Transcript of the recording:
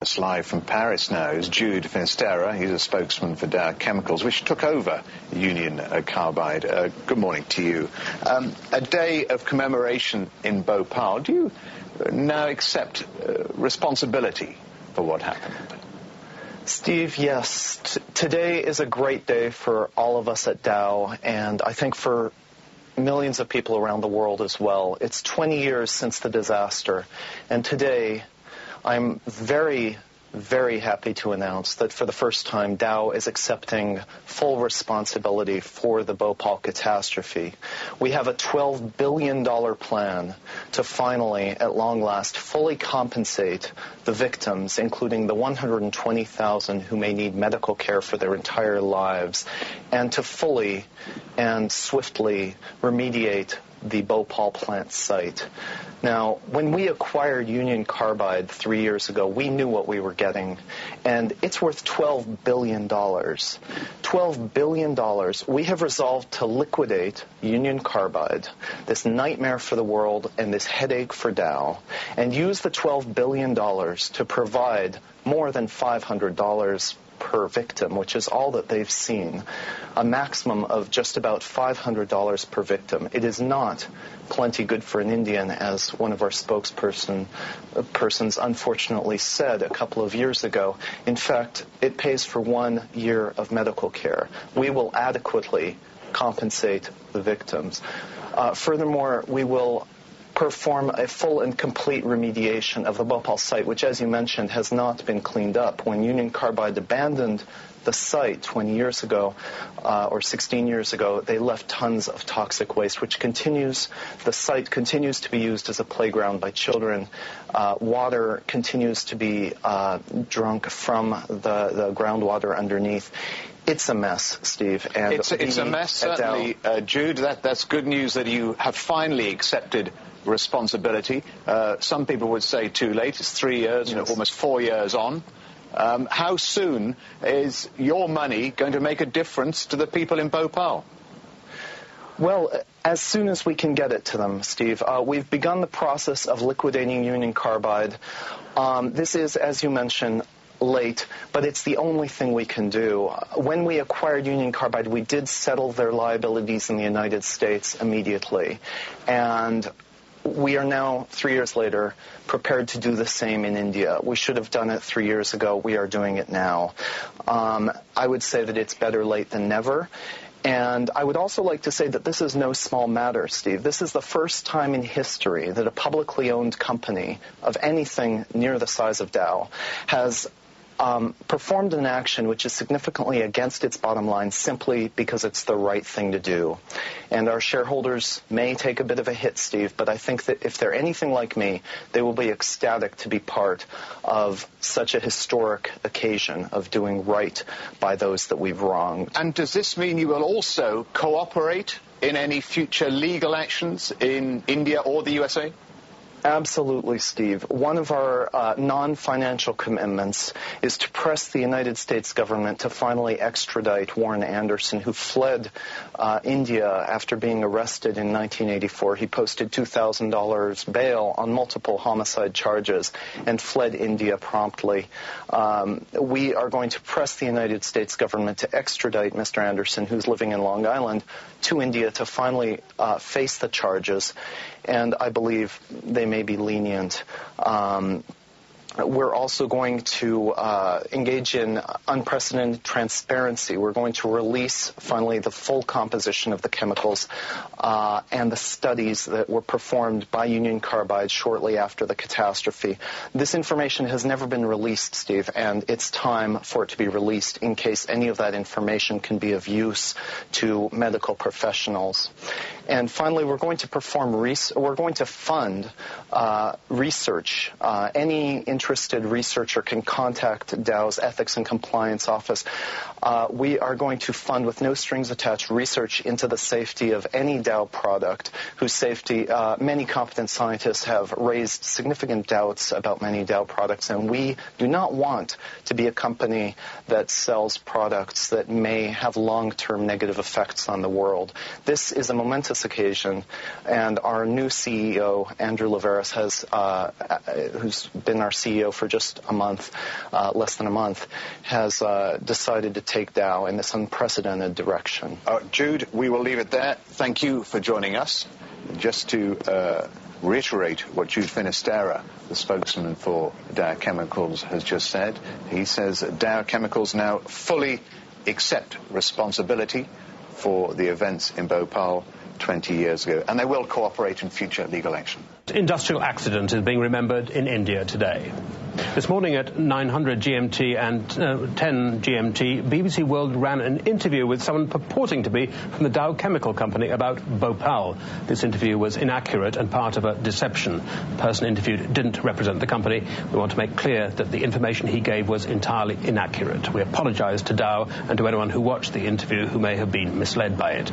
It's live from Paris now is Jude Finisterra. He's a spokesman for Dow Chemicals, which took over Union Carbide. Good morning to you. A day of commemoration in Bhopal. Do you now accept responsibility for what happened? Steve, yes. Today is a great day for all of us at Dow, and I think for millions of people around the world as well. It's 20 years since the disaster, and today I'm very, very happy to announce that for the first time, Dow is accepting full responsibility for the Bhopal catastrophe. We have a $12 billion plan to finally, at long last, fully compensate the victims, including the 120,000 who may need medical care for their entire lives, and to fully and swiftly remediate the Bhopal plant site. Now, when we acquired Union Carbide 3 years ago, we knew what we were getting, and it's worth $12 billion. $12 billion. We have resolved to liquidate Union Carbide, this nightmare for the world and this headache for Dow, and use the $12 billion to provide more than $500 per victim, which is all that they've seen, a maximum of just about $500 per victim. It is not plenty good for an Indian, as one of our spokespersons unfortunately said a couple of years ago. In fact, it pays for 1 year of medical care. We will adequately compensate the victims. Furthermore, we will perform a full and complete remediation of the Bhopal site, which, as you mentioned, has not been cleaned up. When Union Carbide abandoned the site 20 years ago, or 16 years ago, they left tons of toxic waste, which the site continues to be used as a playground by children. Water continues to be drunk from the groundwater underneath. It's a mess, Steve. And it's a mess, certainly, Jude. That's good news that you have finally accepted responsibility. Some people would say too late. It's 3 years, yes. Almost 4 years on. How soon is your money going to make a difference to the people in Bhopal? Well, as soon as we can get it to them, Steve. We've begun the process of liquidating Union Carbide. This is, as you mentioned, late, but it's the only thing we can do. When we acquired Union Carbide, we did settle their liabilities in the United States immediately. And we are now, 3 years later, prepared to do the same in India. We should have done it 3 years ago. We are doing it now. I would say that it's better late than never. And I would also like to say that this is no small matter, Steve. This is the first time in history that a publicly owned company of anything near the size of Dow has performed an action which is significantly against its bottom line simply because it's the right thing to do. And our shareholders may take a bit of a hit, Steve, but I think that if they're anything like me, they will be ecstatic to be part of such a historic occasion of doing right by those that we've wronged. And does this mean you will also cooperate in any future legal actions in India or the USA? Absolutely, Steve. One of our non-financial commitments is to press the United States government to finally extradite Warren Anderson, who fled India after being arrested in 1984. He posted $2,000 bail on multiple homicide charges and fled India promptly. We are going to press the United States government to extradite Mr. Anderson, who's living in Long Island, to India to finally face the charges. And I believe they may be lenient. We're also going to engage in unprecedented transparency. We're going to release, finally, the full composition of the chemicals and the studies that were performed by Union Carbide shortly after the catastrophe. This information has never been released, Steve, and it's time for it to be released in case any of that information can be of use to medical professionals. And finally, we're going to fund research. Any interested researcher can contact Dow's Ethics and Compliance Office. We are going to fund, with no strings attached, research into the safety of any Dow product whose safety many competent scientists have raised significant doubts about many Dow products, and we do not want to be a company that sells products that may have long-term negative effects on the world. This is a momentous occasion, and our new CEO, Andrew Liveris, who's been our CEO CEO for just a month, less than a month, has decided to take Dow in this unprecedented direction. Jude, we will leave it there. Thank you for joining us. Just to reiterate what Jude Finisterra, the spokesman for Dow Chemicals, has just said. He says Dow Chemicals now fully accept responsibility for the events in Bhopal 20 years ago, and they will cooperate in future legal action. Industrial accident is being remembered in India today. This morning at 900 GMT and 10 GMT, BBC World ran an interview with someone purporting to be from the Dow Chemical Company about Bhopal. This interview was inaccurate and part of a deception. The person interviewed didn't represent the company. We want to make clear that the information he gave was entirely inaccurate. We apologise to Dow and to anyone who watched the interview who may have been misled by it.